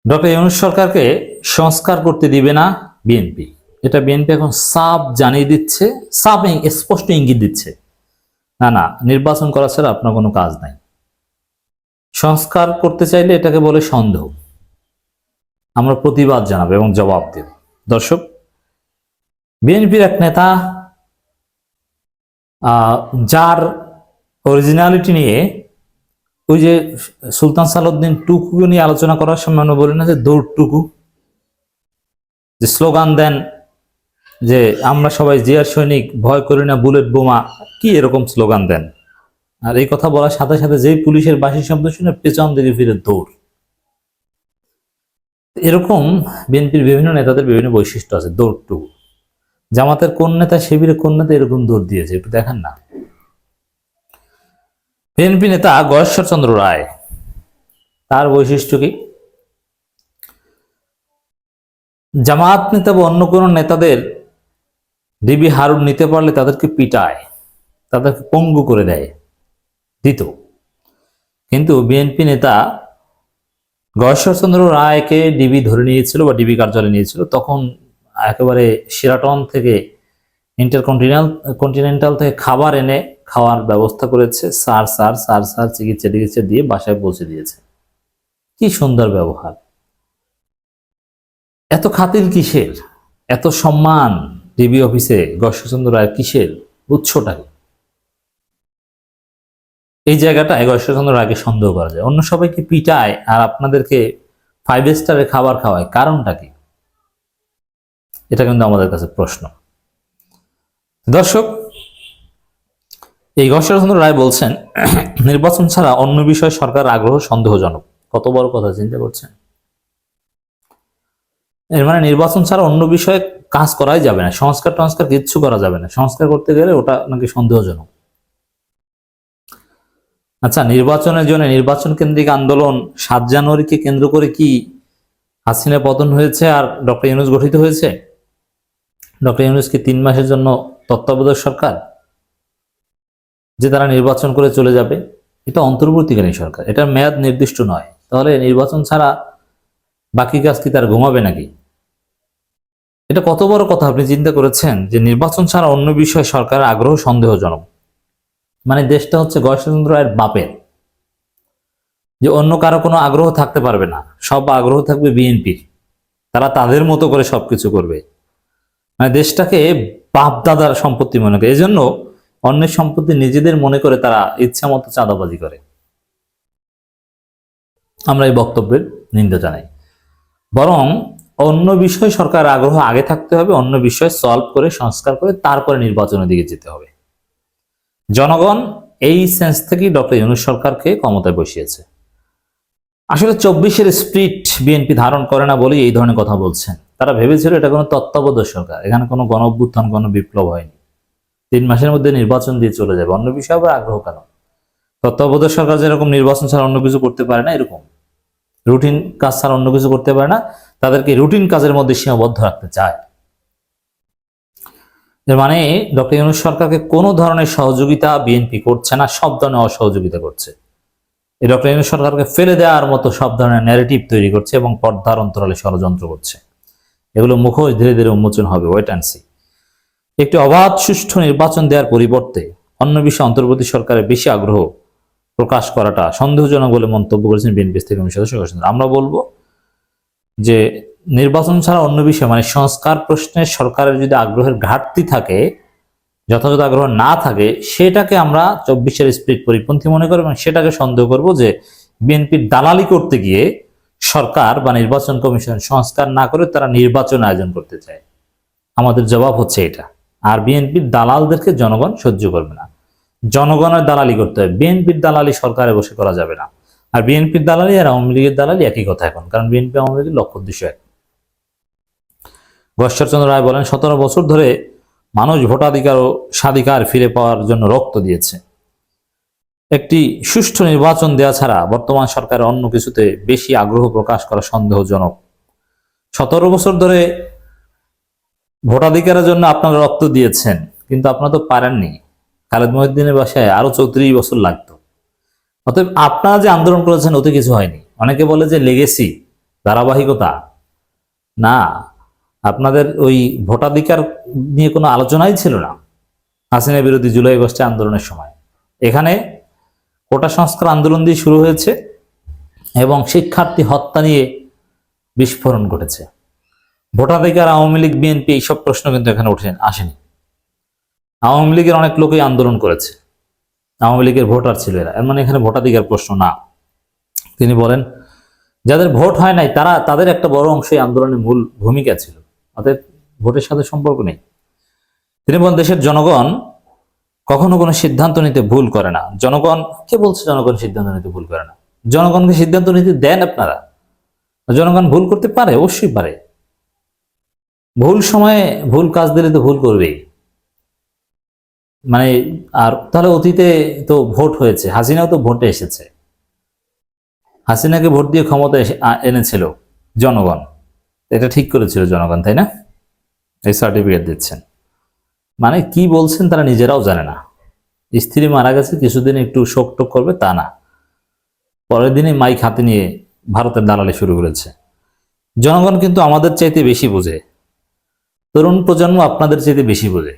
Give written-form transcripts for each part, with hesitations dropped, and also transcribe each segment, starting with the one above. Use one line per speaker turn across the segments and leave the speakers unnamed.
Doctor Yunus সরকারকে সংস্কার করতে দিবে না বিএনপি। এটা বিএনপি এখন সাফ জানিয়ে দিচ্ছে, সাফ স্পষ্ট ইঙ্গিত দিচ্ছে, না না, নির্বাচন করা ছাড়া আপনার কোনো কাজ নাই। সংস্কার করতে চাইলে এটাকে বলে সন্দেহ। আমরা প্রতিবাদ জানাবো এবং জবাব দেব। দর্শক, বিএনপির এক নেতা যার অরিজিনালিটি নিয়ে ওই যে সুলতান সালাউদ্দিন টুকু নিয়ে আলোচনা করার সময় আমরা বলি না যে দৌড়টুকু, যে স্লোগান দেন যে আমরা সবাই জিয়ার সৈনিক, ভয় করি না বুলেট বোমা, কি এরকম স্লোগান দেন। আর এই কথা বলার সাথে সাথে যেই পুলিশের বাঁশি শব্দ শুনে পেছন দিকে ফিরে দৌড়। এরকম বিএনপির বিভিন্ন নেতাদের বিভিন্ন বৈশিষ্ট্য আছে। দৌড়টুকু জামাতের কোন নেতা, শিবিরের কোন নেতা এরকম দৌড় দিয়েছে একটু দেখেন না। বিএনপি নেতা গয়েশ্বর চন্দ্র রায়, তার বৈশিষ্ট্য কি? জামাত নেতা বা অন্য কোন নেতাদের ডিবি হারুন নিতে পারলে তাদেরকে পিটায়, তাদেরকে পঙ্গু করে দেয়, দিত। কিন্তু বিএনপি নেতা গয়েশ্বর চন্দ্র রায়কে ডিবি ধরে নিয়েছিল বা ডিবি কার্যালয়ে নিয়েছিল, তখন একেবারে শিরাটন থেকে কন্টিনেন্টাল থেকে খাবার এনে খাওয়ার ব্যবস্থা করেছে, সার চিকিৎসা দিয়ে বাসায় পৌঁছে দিয়েছে। কি সুন্দর ব্যবহার! এত খাতির কিসের, এত সম্মান ডিবি অফিসে গয়েশ্বরচন্দ্র রায়ের কিসের, উৎসটা কি? এই জায়গাটায় গয়েশ্বরচন্দ্র রায়কে সন্দেহ করা যায়। অন্য সবাইকে পিটায় আর আপনাদেরকে 5 স্টারের খাবার খাওয়ায়, কারণটা কি? এটা কিন্তু আমাদের কাছে প্রশ্ন। দর্শক, এই গয়েশ্বরচন্দ্র রায় বলছেন নির্বাচন ছাড়া অন্য বিষয়ে সরকার আগ্রহ সন্দেহজনক। কত বড় কথা চিন্তা করছেন? এর মানে নির্বাচন ছাড়া অন্য বিষয়ে কাজ করাই যাবে না, সংস্কার কিচ্ছু করা যাবে না, সংস্কার করতে গেলে ওটা নাকি সন্দেহজনক। আচ্ছা, নির্বাচনের জন্য নির্বাচন কেন্দ্রিক আন্দোলন 7 জানুয়ারিকে কেন্দ্র করে কি হাসিনা পতন হয়েছে আর ডক্টর ইউনূস গঠিত হয়েছে? ডক্টর ইউনূস কি 3 মাসের জন্য তত্ত্বাবধায়ক সরকার, যে তারা নির্বাচন করে চলে যাবে? এটা অন্তর্বর্তীকালীন সরকার, এটার মেয়াদ নির্দিষ্ট নয়। তাহলে নির্বাচন ছাড়া বাকি কাজ কি তার ঘুমাবে নাকি? এটা কত বড় কথা আপনি চিন্তা করেছেন যে নির্বাচন ছাড়া অন্য বিষয়ে সরকারের আগ্রহ সন্দেহজনক। মানে দেশটা হচ্ছে গয়েশ্বরচন্দ্র রায়ের বাপের, যে অন্য কারো কোনো আগ্রহ থাকতে পারবে না, সব আগ্রহ থাকবে বিএনপির, তারা তাদের মতো করে সবকিছু করবে। মানে দেশটাকে বাপ দাদার সম্পত্তি মনে করে, এজন্য অন্যের সম্পত্তি নিজেদের মনে করে তারা ইচ্ছা মতো চাঁদাবাজি করে। আমরা এই বক্তব্যের নিন্দা জানাই। বরং অন্য বিষয়ে সরকার আগ্রহ আগে থাকতে হবে, অন্য বিষয় সলভ করে সংস্কার করে তারপরে নির্বাচনের দিকে যেতে হবে। জনগণ এই সেন্স থেকেই ডক্টর ইউনূস সরকারকে ক্ষমতায় বসিয়েছে। আসলে 24-এর স্পিরিট বিএনপি ধারণ করে না বলেই এই ধরনের কথা বলছেন। তারা ভেবেছিল এটা কোনো তত্ত্বাবধায়ক সরকার, এখানে কোনো গণ অভ্যুত্থান, কোনো বিপ্লব হয়নি, 3 মাসের মধ্যে নির্বাচন দিয়ে চলে যাবে, অন্য বিষয়ে আবার আগ্রহ কেন? তত্ত্বাবধায়ক সরকার যেরকম নির্বাচন ছাড়া অন্য কিছু করতে পারে না, এরকম রুটিন কাজ ছাড়া অন্য কিছু করতে পারে না, তাদেরকে রুটিন কাজের মধ্যে সীমাবদ্ধ রাখতে চায়। এর মানে ডক্টর ইউনূস সরকারকে কোনো ধরনের সহযোগিতা বিএনপি করছে না, সব ধরনের অসহযোগিতা করছে। এই ডক্টর ইউনূস সরকারকে ফেলে দেওয়ার মতো সব ধরনের ন্যারেটিভ তৈরি করছে এবং পর্দার অন্তরালে ষড়যন্ত্র করছে। এগুলো মুখোশ ধীরে ধীরে উন্মোচন হবে, ওয়েট অ্যান্ড সি। একটি অবাধ সুষ্ঠু নির্বাচন দেওয়ার পরিবর্তে অন্য বিষয়ে অন্তর্বর্তী সরকারের বেশি আগ্রহ প্রকাশ করাটা সন্দেহজনক বলে মন্তব্য করেছেন বিএনপি থেকে সদস্য। আমরা বলবো যে নির্বাচন ছাড়া অন্য বিষয় মানে সংস্কার প্রশ্নে সরকারের যদি আগ্রহের ঘাটতি থাকে, যথাযথ আগ্রহ না থাকে, সেটাকে আমরা 24-এর স্পিরিট পরিপন্থী মনে করব এবং সেটাকে সন্দেহ করব যে বিএনপির দালালি করতে গিয়ে সরকার বা নির্বাচন কমিশন সংস্কার না করে তারা নির্বাচন আয়োজন করতে চায়। আমাদের জবাব হচ্ছে এটা। আর বিএনপির দালালদেরকে জনগণ সহ্য করবে না, জনগণের দালালি করতে হবে। বিএনপির দালালি সরকারে বসে করা যাবে না। আর বিএনপির দালালি আর আওয়ামী লীগের দালালি একই কথা এখন, কারণ বিএনপি আওয়ামী লীগের লক্ষ্য উদ্দেশ্য এক। গয়েশ্বরচন্দ্র রায় বলেন 17 বছর ধরে মানুষ ভোটাধিকার ও স্বাধিকার ফিরে পাওয়ার জন্য রক্ত দিয়েছে। একটি সুষ্ঠু নির্বাচন দেওয়া ছাড়া বর্তমান সরকারের অন্য কিছুতে বেশি আগ্রহ প্রকাশ করা সন্দেহজনক। 17 বছর ধরে ভোটাধিকারের জন্য আপনারা রক্ত দিয়েছেন, কিন্তু আপনারা তো পারেননি। খালেদ মহিউদ্দিনের বাসায় আরো 34 বছর লাগতো। অতএব আপনারা যে আন্দোলন করেছেন ওতে কিছু হয়নি। অনেকে বলে যে লেগেসি, ধারাবাহিকতা না। আপনাদের ওই ভোটাধিকার নিয়ে কোনো আলোচনাই ছিল না হাসিনা বিরোধী জুলাই আগস্টে আন্দোলনের সময়। এখানে কোটা সংস্কার আন্দোলন দিয়ে শুরু হয়েছে এবং শিক্ষার্থী হত্যা নিয়ে বিস্ফোরণ ঘটেছে। ভোটাধিকার, আওয়ামী লীগ, বিএনপি এইসব প্রশ্ন কিন্তু এখানে আসেনি। আওয়ামী লীগের অনেক লোকই আন্দোলন করেছে, আওয়ামী লীগের ভোটার ছিল এরা, এর মানে এখানে ভোটাধিকার প্রশ্ন না। তিনি বলেন যাদের ভোট হয় নাই তাদের একটা বড় অংশ এই আন্দোলনের মূল ভূমিকা ছিল, তাদের ভোটের সাথে সম্পর্ক নেই। তিনি বলেন দেশের জনগণ কখনো কোনো সিদ্ধান্ত নিতে ভুল করে না। জনগণ কে বলছে জনগণ সিদ্ধান্ত নিতে ভুল করে না? জনগণকে সিদ্ধান্ত নিতে দেন আপনারা। জনগণ ভুল করতে পারে, অবশ্যই পারে। ভুল সময়ে ভুল কাজ দিলে তো ভুল করবেই। মানে আর তাহলে অতীতে তো ভোট হয়েছে, হাসিনাও তো ভোটে এসেছে, হাসিনাকে ভোট দিয়ে ক্ষমতা এনেছিল জনগণ, এটা ঠিক করেছিল জনগণ, তাই না? এই সার্টিফিকেট দিচ্ছেন মানে কি বলছেন তারা নিজেরাও জানে না। স্ত্রী মারা গেছে, কিছুদিন একটু শোক টোক করবে তা না, পরের দিনই মাইক হাতে নিয়ে ভারতের দালালি শুরু করেছে। জনগণ কিন্তু আমাদের চাইতে বেশি বোঝে, তরুণ প্রজন্ম আপনাদের চাইতে বেশি বোঝে,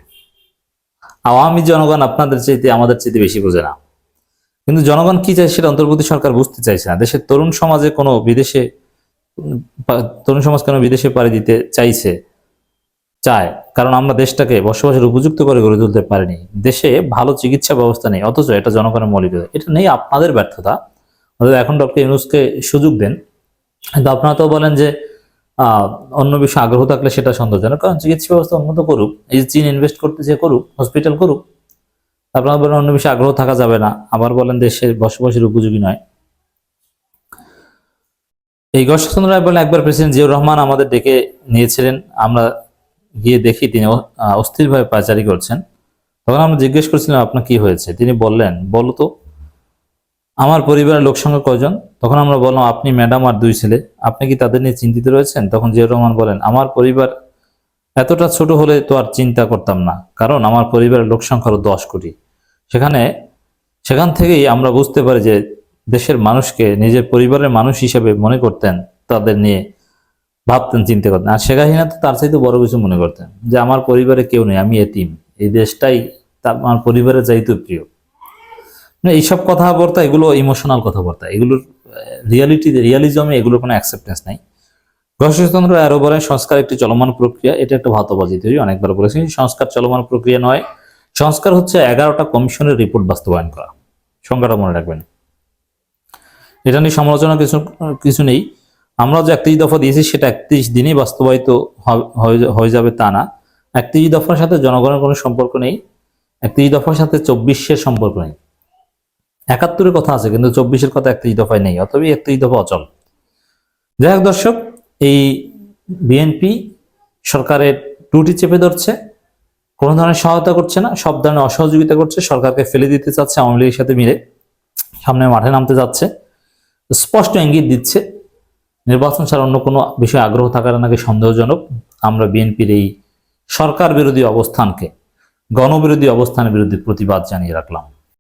আওয়ামী জনগণ আপনাদের চাইতে আমাদের চাইতে বেশি বোঝে না। কিন্তু জনগণ কি চায় সেটা অন্তর্বর্তী সরকার বুঝতে চাইছে না। দেশের তরুণ সমাজে তরুণ সমাজ কেন বিদেশে পাড়ি দিতে চায়, কারণ আমরা দেশটাকে বসবাসের উপযুক্ত করে গড়ে তুলতে পারিনি। দেশে ভালো চিকিৎসা ব্যবস্থা নেই, অথচ এটা জনগণের মৌলিক, এটা নেই আপনাদের ব্যর্থতা। অথচ এখন ডক্টর ইউনূসকে সুযোগ দেন। কিন্তু আপনারা তো বলেন যে অন্য বিষয়ে আগ্রহ থাকলে সেটা সন্দেহজনক, কারণ চিকিৎসা ব্যবস্থা উন্নত করুক, এই যে চীন ইনভেস্ট করতে চেয়ে করুক, হসপিটাল করুক। আপনারা বলেন অন্য বিষয়ে আগ্রহ থাকা যাবে না, আবার বলেন দেশের বসবাসের উপযোগী নয়। এই গর্ষচন্দ্র রায় বলেন একবার প্রেসিডেন্ট জিয়াউর রহমান আমাদের ডেকে নিয়েছিলেন, আমরা গিয়ে দেখি তিনি অস্থিরভাবে পায়চারি করছেন। তখন আমরা জিজ্ঞেস করছিলাম আপনার কি হয়েছে? তিনি বললেন বলো তো আমার পরিবারের লোক সংখ্যা কয়জন? তখন আমরা বললাম আপনি, ম্যাডাম আর 2 ছেলে, আপনি কি তাদের নিয়ে চিন্তিত রয়েছেন? তখন জিয়াউর রহমান বলেন আমার পরিবার এতটা ছোট হলে তো আর চিন্তা করতাম না, কারণ আমার পরিবারের লোক সংখ্যা হলো 10 কোটি। সেখান থেকেই আমরা বুঝতে পারি যে দেশের মানুষকে নিজের পরিবারের মানুষ হিসেবে মনে করতেন, তাদের নিয়ে ভাবতেন, চিন্তা করতেন। আর শেখ হাসিনা তো তার চাইতে বড় কিছু মনে করতেন, যে আমার পরিবারে কেউ নেই, আমি এতিম, এই দেশটাই আমার পরিবারের চাইতে প্রিয়। এইসব কথাবার্তা, এগুলো ইমোশনাল কথাবার্তা, এগুলোর রিয়ালিজমে এগুলোর কোনো অ্যাকসেপ্টেন্স নাই। গর্ষচন্দ্র আরো বলেন সংস্কার একটি চলমান প্রক্রিয়া, এটা একটা ভাতবাজি তৈরি, অনেকবার বলেছি। সংস্কার চলমান প্রক্রিয়া নয়, সংস্কার হচ্ছে 11টা কমিশনের রিপোর্ট বাস্তবায়ন করা, সংজ্ঞাটা মনে রাখবেন। এটা নিয়ে সমালোচনা কিছু নেই। আমরা যে 31 দফা দিয়েছি সেটা 31 দিনেই বাস্তবায়িত হয়ে যাবে তা না। 31 দফার সাথে জনগণের কোনো সম্পর্ক নেই, 31 দফার সাথে 24-এর সম্পর্ক নেই। 71-এর কথা আছে, কিন্তু 24-এর কথা 31 দফায় নেই, অতএব 31 দফা অচল। যাই হোক দর্শক, এই বিএনপি সরকারের ত্রুটি চেপে ধরছে, কোনো ধরনের সহায়তা করছে না, সব ধরনের অসহযোগিতা করছে, সরকারকে ফেলে দিতে চাচ্ছে, আওয়ামী লীগের সাথে মিলে সামনে মাঠে নামতে যাচ্ছে, স্পষ্ট ইঙ্গিত দিচ্ছে নির্বাচন ছাড়া অন্য কোনো বিষয়ে আগ্রহ থাকাটা নাকি সন্দেহজনক। আমরা বিএনপির এই সরকার বিরোধী অবস্থানকে, গণবিরোধী অবস্থানের বিরুদ্ধে প্রতিবাদ জানিয়ে রাখলাম।